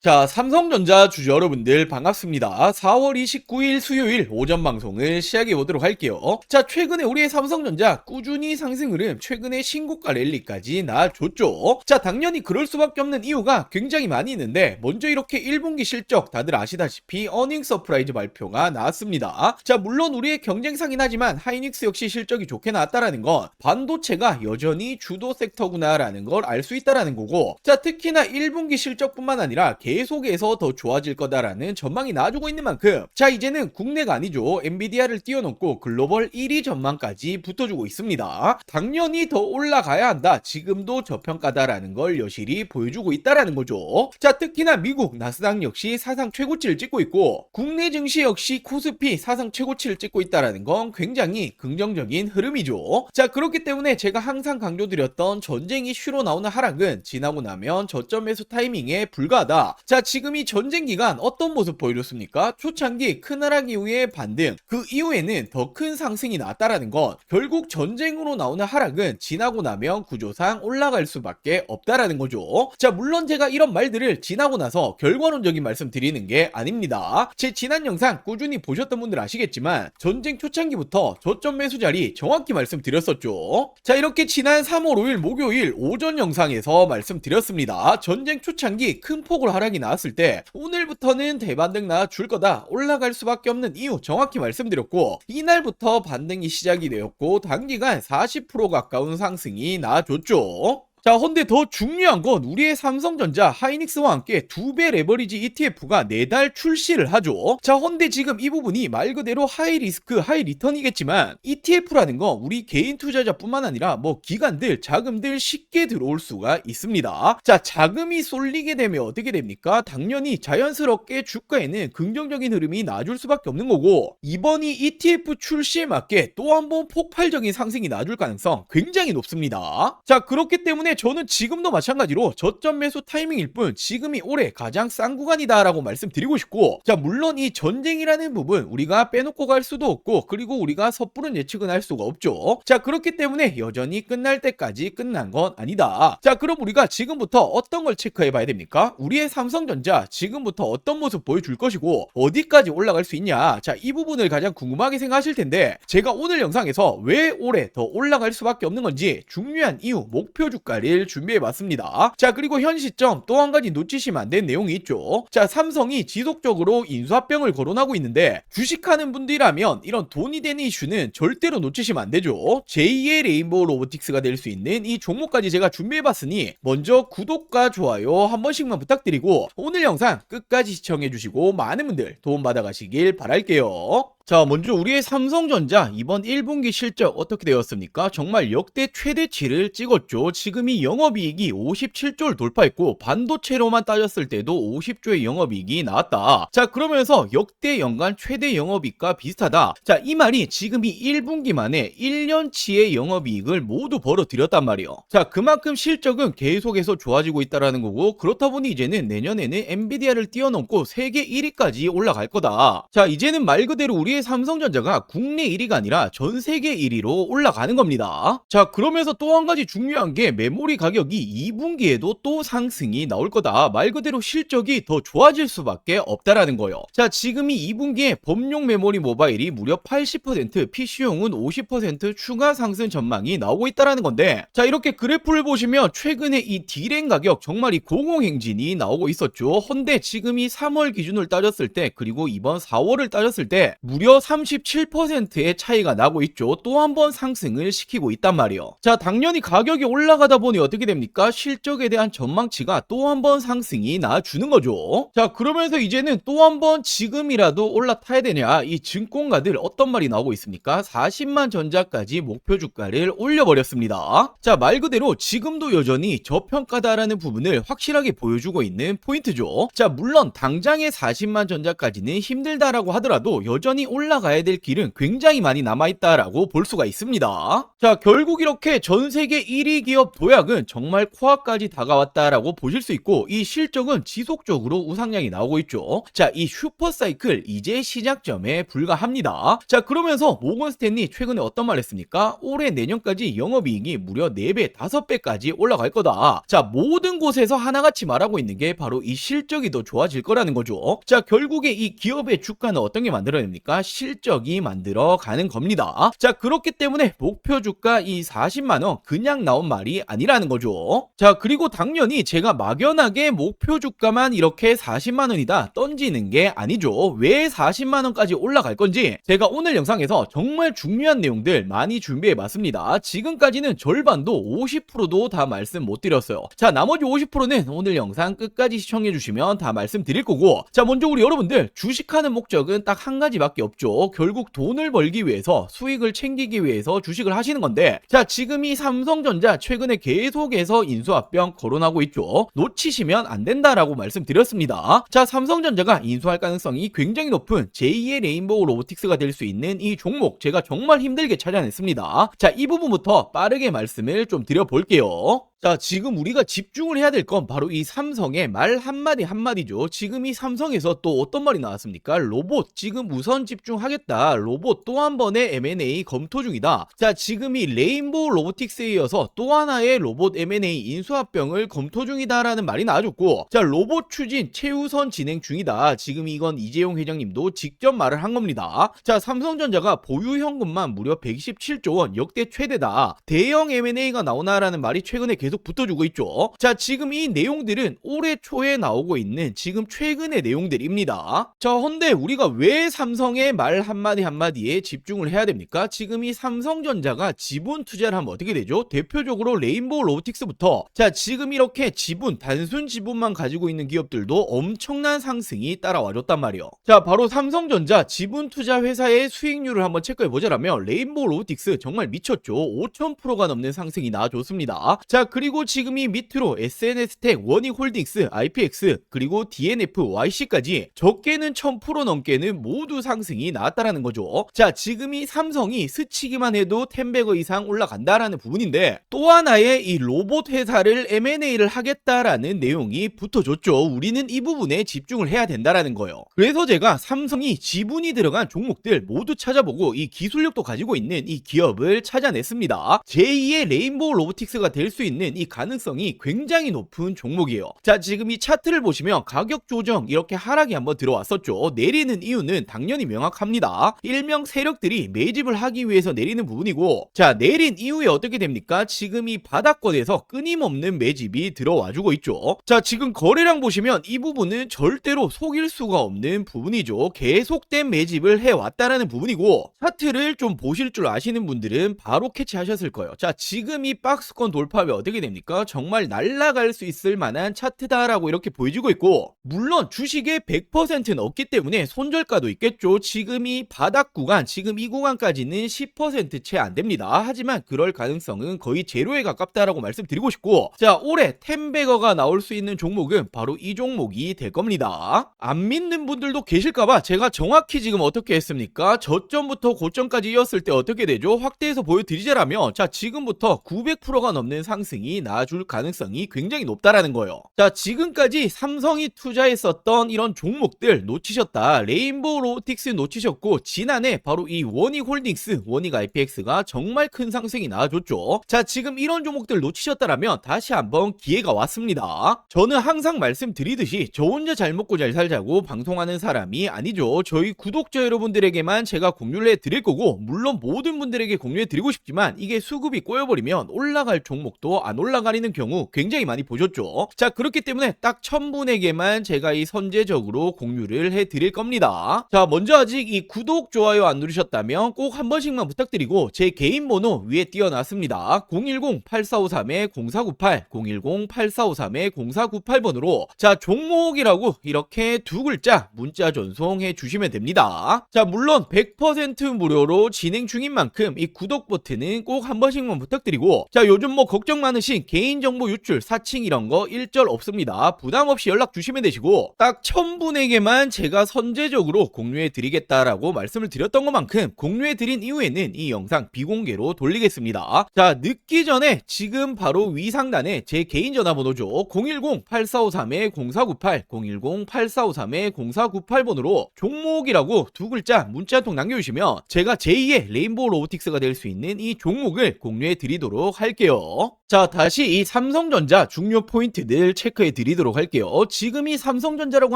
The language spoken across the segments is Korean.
자, 삼성전자 주주 여러분들 반갑습니다. 4월 29일 수요일 오전 방송을 시작해 보도록 할게요. 자, 최근에 우리의 삼성전자 꾸준히 상승 흐름, 최근에 신고가 랠리까지 나와줬죠. 자, 당연히 그럴 수밖에 없는 이유가 굉장히 많이 있는데, 먼저 이렇게 1분기 실적 다들 아시다시피 어닝 서프라이즈 발표가 나왔습니다. 자, 물론 우리의 경쟁상이긴 하지만 하이닉스 역시 실적이 좋게 나왔다라는 건 반도체가 여전히 주도 섹터구나라는 걸 알 수 있다라는 거고, 자, 특히나 1분기 실적뿐만 아니라 계속해서 더 좋아질 거다라는 전망이 나와주고 있는 만큼, 자, 이제는 국내가 아니죠, 엔비디아를 뛰어넘고 글로벌 1위 전망까지 붙어주고 있습니다. 당연히 더 올라가야 한다, 지금도 저평가다라는 걸 여실히 보여주고 있다라는 거죠. 자, 특히나 미국 나스닥 역시 사상 최고치를 찍고 있고, 국내 증시 역시 코스피 사상 최고치를 찍고 있다라는 건 굉장히 긍정적인 흐름이죠. 자, 그렇기 때문에 제가 항상 강조드렸던 전쟁 이슈로 나오는 하락은 지나고 나면 저점 매수 타이밍에 불과하다. 자, 지금 이 전쟁 기간 어떤 모습 보여줬습니까? 초창기 큰 하락 이후의 반등, 그 이후에는 더 큰 상승이 나왔다라는 건 결국 전쟁으로 나오는 하락은 지나고 나면 구조상 올라갈 수밖에 없다라는 거죠. 자, 물론 제가 이런 말들을 지나고 나서 결과론적인 말씀 드리는 게 아닙니다. 제 지난 영상 꾸준히 보셨던 분들 아시겠지만 전쟁 초창기부터 저점 매수 자리 정확히 말씀드렸었죠. 자, 이렇게 지난 3월 5일 목요일 오전 영상에서 말씀드렸습니다. 전쟁 초창기 큰 폭으로 하락이 나왔을 때 오늘부터는 대반등 나와줄 거다, 올라갈 수밖에 없는 이유 정확히 말씀드렸고, 이날부터 반등이 시작이 되었고 단기간 40% 가까운 상승이 나와줬죠. 자, 근데 더 중요한 건 우리의 삼성전자 하이닉스와 함께 2배 레버리지 ETF가 내달 출시를 하죠. 자, 근데 지금 이 부분이 말 그대로 하이 리스크 하이 리턴이겠지만, ETF라는 건 우리 개인 투자자뿐만 아니라 뭐 기관들, 자금들 쉽게 들어올 수가 있습니다. 자, 자금이 쏠리게 되면 어떻게 됩니까? 당연히 자연스럽게 주가에는 긍정적인 흐름이 나줄 수밖에 없는 거고, 이번이 ETF 출시에 맞게 또 한 번 폭발적인 상승이 나줄 가능성 굉장히 높습니다. 자, 그렇기 때문에 저는 지금도 마찬가지로 저점 매수 타이밍일 뿐 지금이 올해 가장 싼 구간이다 라고 말씀드리고 싶고, 자, 물론 이 전쟁이라는 부분 우리가 빼놓고 갈 수도 없고, 그리고 우리가 섣부른 예측은 할 수가 없죠. 자, 그렇기 때문에 여전히 끝날 때까지 끝난 건 아니다. 자, 그럼 우리가 지금부터 어떤 걸 체크해 봐야 됩니까? 우리의 삼성전자 지금부터 어떤 모습 보여줄 것이고 어디까지 올라갈 수 있냐. 자, 이 부분을 가장 궁금하게 생각하실 텐데, 제가 오늘 영상에서 왜 올해 더 올라갈 수밖에 없는 건지 중요한 이유, 목표 주가를 준비해봤습니다. 자, 그리고 현 시점 또 한 가지 놓치시면 안 되는 내용이 있죠. 자, 삼성이 지속적으로 인수합병을 거론하고 있는데, 주식하는 분들이라면 이런 돈이 되는 이슈는 절대로 놓치시면 안 되죠. 제2의 레인보우 로보틱스가 될 수 있는 이 종목까지 제가 준비해봤으니 먼저 구독과 좋아요 한 번씩만 부탁드리고 오늘 영상 끝까지 시청해주시고 많은 분들 도움받아 가시길 바랄게요. 자, 먼저 우리의 삼성전자 이번 1분기 실적 어떻게 되었습니까? 정말 역대 최대치를 찍었죠. 지금이 영업이익이 57조를 돌파했고 반도체로만 따졌을 때도 50조의 영업이익이 나왔다. 자, 그러면서 역대 연간 최대 영업이익과 비슷하다. 자, 이 말이 지금이 1분기 만에 1년치의 영업이익을 모두 벌어들였단 말이에요. 자, 그만큼 실적은 계속해서 좋아지고 있다라는 거고, 그렇다 보니 이제는 내년에는 엔비디아를 뛰어넘고 세계 1위까지 올라갈 거다. 자, 이제는 말 그대로 우리 삼성전자가 국내 1위가 아니라 전 세계 1위로 올라가는 겁니다. 자, 그러면서 또 한 가지 중요한 게 메모리 가격이 2분기에도 또 상승이 나올 거다. 말 그대로 실적이 더 좋아질 수밖에 없다라는 거예요. 자, 지금이 2분기에 범용 메모리 모바일이 무려 80%, PC용은 50% 추가 상승 전망이 나오고 있다라는 건데, 자, 이렇게 그래프를 보시면 최근에 이 D램 가격 정말 이 공공행진이 나오고 있었죠. 헌데 지금이 3월 기준을 따졌을 때, 그리고 이번 4월을 따졌을 때 무려 37%의 차이가 나고 있죠. 또 한 번 상승을 시키고 있단 말이에요. 자, 당연히 가격이 올라가다 보니 어떻게 됩니까? 실적에 대한 전망치가 또 한 번 상승이 나와주는 거죠. 자, 그러면서 이제는 또 한 번 지금이라도 올라타야 되냐, 이 증권가들 어떤 말이 나오고 있습니까? 40만 전자까지 목표 주가를 올려버렸습니다. 자, 말 그대로 지금도 여전히 저평가다라는 부분을 확실하게 보여주고 있는 포인트죠. 자, 물론 당장의 40만 전자까지는 힘들다라고 하더라도 여전히 올라가야 될 길은 굉장히 많이 남아있다라고 볼 수가 있습니다. 자, 결국 이렇게 전 세계 1위 기업 도약은 정말 코앞까지 다가왔다라고 보실 수 있고, 이 실적은 지속적으로 우상향이 나오고 있죠. 자, 이 슈퍼사이클 이제 시작점에 불과합니다. 자, 그러면서 모건 스탠리 최근에 어떤 말 했습니까? 올해 내년까지 영업이익이 무려 4배, 5배까지 올라갈 거다. 자, 모든 곳에서 하나같이 말하고 있는 게 바로 이 실적이 더 좋아질 거라는 거죠. 자, 결국에 이 기업의 주가는 어떤 게 만들어냅니까? 실적이 만들어 가는 겁니다. 자, 그렇기 때문에 목표 주가 이 40만원 그냥 나온 말이 아니라는 거죠. 자, 그리고 당연히 제가 막연하게 목표 주가만 이렇게 40만원이다 던지는 게 아니죠. 왜 40만원까지 올라갈 건지 제가 오늘 영상에서 정말 중요한 내용들 많이 준비해 봤습니다. 지금까지는 절반도 50%도 다 말씀 못 드렸어요. 자, 나머지 50%는 오늘 영상 끝까지 시청해 주시면 다 말씀드릴 거고, 자, 먼저 우리 여러분들 주식하는 목적은 딱 한 가지밖에 없죠. 결국 돈을 벌기 위해서, 수익을 챙기기 위해서 주식을 하시는 건데, 자, 지금 이 삼성전자 최근에 계속해서 인수합병 거론하고 있죠. 놓치시면 안 된다라고 말씀드렸습니다. 자, 삼성전자가 인수할 가능성이 굉장히 높은 제2의 레인보우 로보틱스가 될 수 있는 이 종목, 제가 정말 힘들게 찾아냈습니다. 자, 이 부분부터 빠르게 말씀을 좀 드려볼게요. 자, 지금 우리가 집중을 해야 될 건 바로 이 삼성의 말 한마디 한마디죠. 지금 이 삼성에서 또 어떤 말이 나왔습니까? 로봇 지금 우선 집중하겠다. 로봇 또 한 번의 M&A 검토 중이다. 자, 지금 이 레인보우 로보틱스에 이어서 또 하나의 로봇 M&A 인수합병을 검토 중이다라는 말이 나와줬고, 자, 로봇 추진 최우선 진행 중이다. 지금 이건 이재용 회장님도 직접 말을 한 겁니다. 자, 삼성전자가 보유 현금만 무려 127조 원, 역대 최대다. 대형 M&A가 나오나라는 말이 최근에 계속 붙어주고 있죠. 자, 지금 이 내용들은 올해 초에 나오고 있는 지금 최근의 내용들입니다. 자, 헌데 우리가 왜 삼성의 말 한마디 한마디에 집중을 해야 됩니까? 지금 이 삼성전자가 지분 투자를 하면 어떻게 되죠? 대표적으로 레인보우 로보틱스부터, 자, 지금 이렇게 지분, 단순 지분만 가지고 있는 기업들도 엄청난 상승이 따라와줬단 말이에요. 자, 바로 삼성전자 지분 투자 회사의 수익률을 한번 체크해 보자라면 레인보우 로보틱스 정말 미쳤죠. 5000%가 넘는 상승이 나와줬습니다. 자, 그리고 지금 이 밑으로 SNS텍, 원익홀딩스, IPX, 그리고 DNF, YC까지 적게는 1000% 넘게는 모두 상승이 나왔다라는 거죠. 자, 지금 이 삼성이 스치기만 해도 10배거 이상 올라간다라는 부분인데, 또 하나의 이 로봇 회사를 M&A를 하겠다라는 내용이 붙어줬죠. 우리는 이 부분에 집중을 해야 된다라는 거예요. 그래서 제가 삼성이 지분이 들어간 종목들 모두 찾아보고 이 기술력도 가지고 있는 이 기업을 찾아냈습니다. 제2의 레인보우 로보틱스가 될 수 있는 이 가능성이 굉장히 높은 종목이에요. 자, 지금 이 차트를 보시면 가격 조정 이렇게 하락이 한번 들어왔었죠. 내리는 이유는 당연히 명확합니다. 일명 세력들이 매집을 하기 위해서 내리는 부분이고, 자, 내린 이후에 어떻게 됩니까? 지금 이 바닥권에서 끊임없는 매집이 들어와주고 있죠. 자, 지금 거래량 보시면 이 부분은 절대로 속일 수가 없는 부분이죠. 계속된 매집을 해왔다라는 부분이고, 차트를 좀 보실 줄 아시는 분들은 바로 캐치하셨을 거예요. 자, 지금 이 박스권 돌파하면 어떻게 됩니까? 정말 날아갈 수 있을 만한 차트다라고 이렇게 보여지고 있고, 물론 주식의 100%는 없기 때문에 손절가도 있겠죠. 지금 이 바닥 구간, 지금 이 구간까지는 10% 채 안 됩니다. 하지만 그럴 가능성은 거의 제로에 가깝다라고 말씀드리고 싶고, 자, 올해 10배거가 나올 수 있는 종목은 바로 이 종목이 될 겁니다. 안 믿는 분들도 계실까봐 제가 정확히 지금 어떻게 했습니까? 저점부터 고점까지 이었을 때 어떻게 되죠? 확대해서 보여드리자라면, 자, 지금부터 900%가 넘는 상승이 나와줄 가능성이 굉장히 높다라는 거예요. 자, 지금까지 삼성이 투자했었던 이런 종목들 놓치셨다. 레인보우 로보틱스 놓치셨고, 지난해 바로 이 원익홀딩스, 원익 IPX가 정말 큰 상승이 나와줬죠. 자, 지금 이런 종목들 놓치셨다라면 다시 한번 기회가 왔습니다. 저는 항상 말씀드리듯이 저 혼자 잘 먹고 잘 살자고 방송하는 사람이 아니죠. 저희 구독자 여러분들에게만 제가 공유를 해드릴 거고, 물론 모든 분들에게 공유해드리고 싶지만 이게 수급이 꼬여버리면 올라갈 종목도 안 올라가리는 경우 굉장히 많이 보셨죠. 자, 그렇기 때문에 딱 1000분에게만 제가 이 선제적으로 공유를 해드릴 겁니다. 자, 먼저 아직 이 구독, 좋아요 안 누르셨다면 꼭 한 번씩만 부탁드리고, 제 개인 번호 위에 띄워놨습니다. 010-8453-0498, 010-8453-0498번으로 자, 종목이라고 이렇게 두 글자 문자 전송해 주시면 됩니다. 자, 물론 100% 무료로 진행 중인 만큼 이 구독 버튼은 꼭 한 번씩만 부탁드리고, 자, 요즘 뭐 걱정 많으신 개인정보 유출, 사칭 이런 거 일절 없습니다. 부담 없이 연락 주시면 되시고, 딱 1000분에게만 제가 선제적으로 공유해 드리겠다 돌리겠다라고 말씀을 드렸던 것만큼 공유해드린 이후에는 이 영상 비공개로 돌리겠습니다. 자, 늦기 전에 지금 바로 위 상단에 제 개인 전화번호죠. 010-8453-0498, 010-8453-0498번으로 종목이라고 두 글자 문자 한 통 남겨주시면 제가 제2의 레인보우 로보틱스가 될 수 있는 이 종목을 공유해 드리도록 할게요. 자, 다시 이 삼성전자 중요 포인트들 체크해 드리도록 할게요. 지금 이 삼성전자라고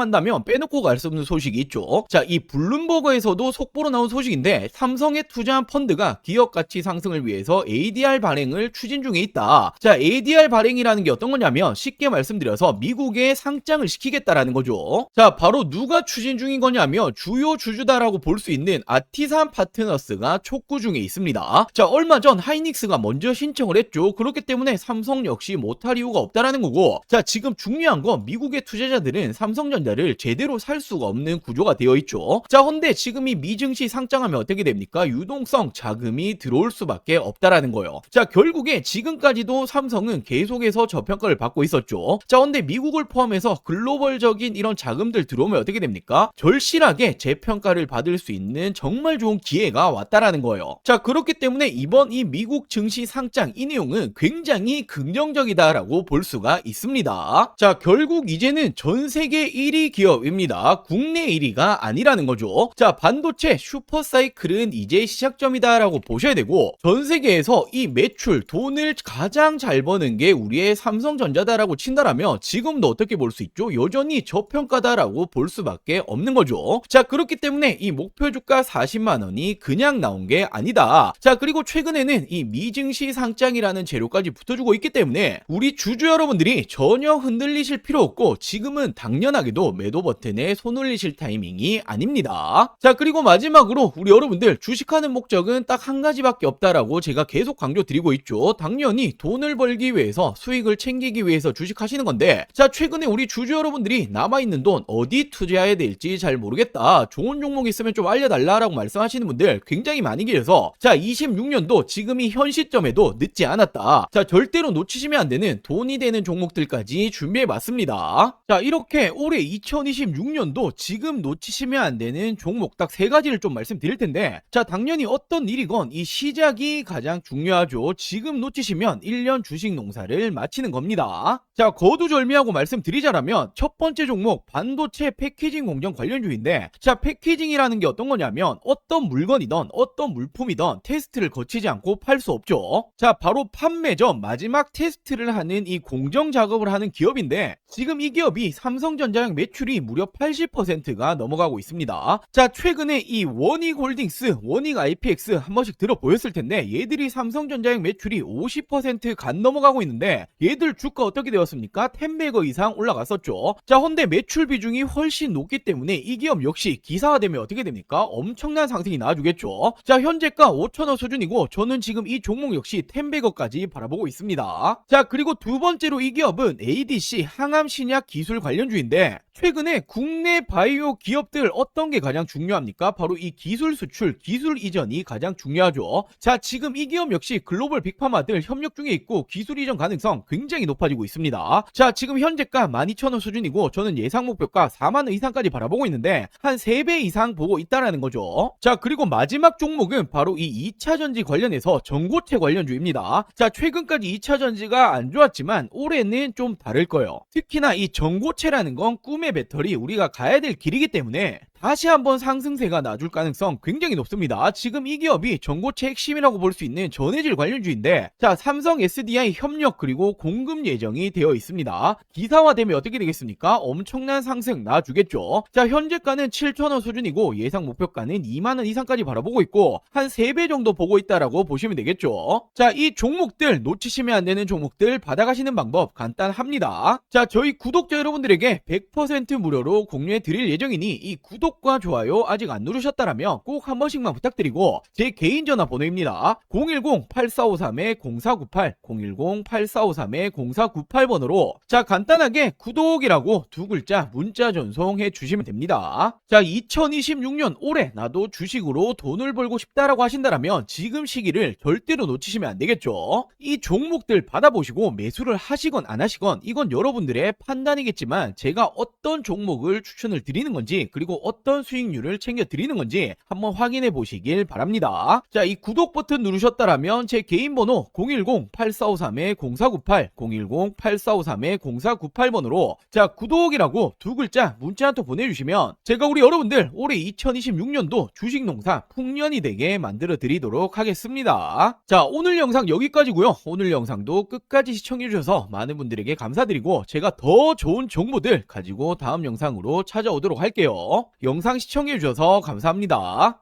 한다면 빼놓고 갈 수 없는 소식이 있죠. 자, 이 블룸버그에서도 속보로 나온 소식인데 삼성에 투자한 펀드가 기업 가치 상승을 위해서 ADR 발행을 추진 중에 있다. 자, ADR 발행이라는 게 어떤 거냐면 쉽게 말씀드려서 미국에 상장을 시키겠다라는 거죠. 자, 바로 누가 추진 중인 거냐면 주요 주주다라고 볼 수 있는 아티산 파트너스가 촉구 중에 있습니다. 자, 얼마 전 하이닉스가 먼저 신청을 했죠. 그렇기 때문에 삼성 역시 못할 이유가 없다라는 거고, 자, 지금 중요한 건 미국의 투자자들은 삼성전자를 제대로 살 수가 없는 구조가 되어 있죠. 자, 근데 지금 이 미증시 상장하면 어떻게 됩니까? 유동성 자금이 들어올 수밖에 없다라는 거예요. 자, 결국에 지금까지도 삼성은 계속해서 저평가를 받고 있었죠. 자, 근데 미국을 포함해서 글로벌적인 이런 자금들 들어오면 어떻게 됩니까? 절실하게 재평가를 받을 수 있는 정말 좋은 기회가 왔다라는 거예요. 자, 그렇기 때문에 이번 이 미국 증시 상장 이 내용은 굉장히 긍정적이다라고 볼 수가 있습니다. 자, 결국 이제는 전 세계 1위 기업입니다. 국내 1위가 아니라는 거죠. 자, 반도체 슈퍼사이클은 이제 시작점이다라고 보셔야 되고, 전 세계에서 이 매출 돈을 가장 잘 버는 게 우리의 삼성전자다라고 친다라면 지금도 어떻게 볼 수 있죠? 여전히 저평가다라고 볼 수밖에 없는 거죠. 자, 그렇기 때문에 이 목표 주가 40만 원이 그냥 나온 게 아니다. 자, 그리고 최근에는 이 미증시 상장이라는 재료까지 붙어주고 있기 때문에 우리 주주 여러분들이 전혀 흔들리실 필요 없고 지금은 당연하게도 매도 버튼에 손 올리실 타이밍이 아닙니다. 자, 그리고 마지막으로 우리 여러분들 주식하는 목적은 딱 한 가지밖에 없다라고 제가 계속 강조드리고 있죠. 당연히 돈을 벌기 위해서, 수익을 챙기기 위해서 주식하시는 건데, 자, 최근에 우리 주주 여러분들이 남아있는 돈 어디 투자해야 될지 잘 모르겠다, 좋은 종목 있으면 좀 알려달라라고 말씀하시는 분들 굉장히 많이 계셔서, 자, 26년도 지금이 현 시점에도 늦지 않았다. 자, 절대로 놓치시면 안 되는 돈이 되는 종목들까지 준비해봤습니다. 자, 이렇게 올해 2026년도 지금 놓치시면 안 되는 종목 딱 3가지를 좀 말씀드릴 텐데, 자, 당연히 어떤 일이건 이 시작이 가장 중요하죠. 지금 놓치시면 1년 주식 농사를 마치는 겁니다. 자, 거두절미하고 말씀드리자라면 첫 번째 종목 반도체 패키징 공정 관련주인데, 자, 패키징이라는 게 어떤 거냐면 어떤 물건이든 어떤 물품이든 테스트를 거치지 않고 팔 수 없죠. 자, 바로 판매 전 마지막 테스트를 하는 이 공정 작업을 하는 기업인데, 지금 이 기업이 삼성전자의 매출이 무려 80%가 넘어가고 있습니다. 자, 최근에 이 원익홀딩스, 원익 IPX 한 번씩 들어보였을 텐데 얘들이 삼성전자의 매출이 50% 간 넘어가고 있는데 얘들 주가 어떻게 되었습니까? 10배거 이상 올라갔었죠. 자, 근데 매출 비중이 훨씬 높기 때문에 이 기업 역시 기사화되면 어떻게 됩니까? 엄청난 상승이 나와주겠죠. 자, 현재가 5,000원 수준이고 저는 지금 이 종목 역시 10배거까지 바라보고 있습니다. 자, 그리고 두 번째로 이 기업은 ADC 항암 신약 기술 관련주인데, 최근에 국내 바이오 기업들 어떤 게 가장 중요합니까? 바로 이 기술 수출, 기술 이전이 가장 중요하죠. 자, 지금 이 기업 역시 글로벌 빅파마들 협력 중에 있고 기술 이전 가능성 굉장히 높아지고 있습니다. 자, 지금 현재가 12,000원 수준이고 저는 예상 목표가 4만원 이상까지 바라보고 있는데 한 3배 이상 보고 있다라는 거죠. 자, 그리고 마지막 종목은 바로 이 2차전지 관련해서 전고체 관련주입니다. 자, 최근까지 2차전지가 안 좋았지만 올해는 좀 다를 거예요. 특히나 이 전고체라는 건 꿈의 배터리, 우리가 가야 될 길이기 때문에 다시 한번 상승세가 나줄 가능성 굉장히 높습니다. 지금 이 기업이 전고체 핵심이라고 볼 수 있는 전해질 관련주인데, 자, 삼성 SDI 협력 그리고 공급 예정이 되어 있습니다. 기사화되면 어떻게 되겠습니까? 엄청난 상승 나주겠죠. 자, 현재가는 7,000원 수준이고 예상 목표가는 2만원 이상까지 바라보고 있고 한 3배 정도 보고 있다라고 보시면 되겠죠. 자, 이 종목들 놓치시면 안 되는 종목들 받아가시는 방법 간단합니다. 자, 저희 구독자 여러분들에게 100% 무료로 공유해 드릴 예정이니 이 구독과 좋아요 아직 안 누르셨다라면 꼭 한 번씩만 부탁드리고, 제 개인 전화번호입니다. 010-8453-0498, 010-8453-0498번으로 자, 간단하게 구독이라고 두 글자 문자 전송해 주시면 됩니다. 자, 2026년 올해 나도 주식으로 돈을 벌고 싶다라고 하신다라면 지금 시기를 절대로 놓치시면 안 되겠죠. 이 종목들 받아보시고 매수를 하시건 안 하시건 이건 여러분들의 판단이겠지만 제가 어떤 종목을 추천을 드리는 건지, 그리고 어떤 수익률을 챙겨드리는 건지 한번 확인해 보시길 바랍니다. 자, 이 구독 버튼 누르셨다라면 제 개인 번호 010-8453-0498 010-8453-0498번으로 자, 구독이라고 두 글자 문자 한 통 보내주시면 제가 우리 여러분들 올해 2026년도 주식농사 풍년이 되게 만들어 드리도록 하겠습니다. 자, 오늘 영상 여기까지고요. 오늘 영상도 끝까지 시청해 주셔서 많은 분들에게 감사드리고 제가 더 좋은 정보들 가지고 다음 영상으로 찾아오도록 할게요. 영상 시청해 주셔서 감사합니다.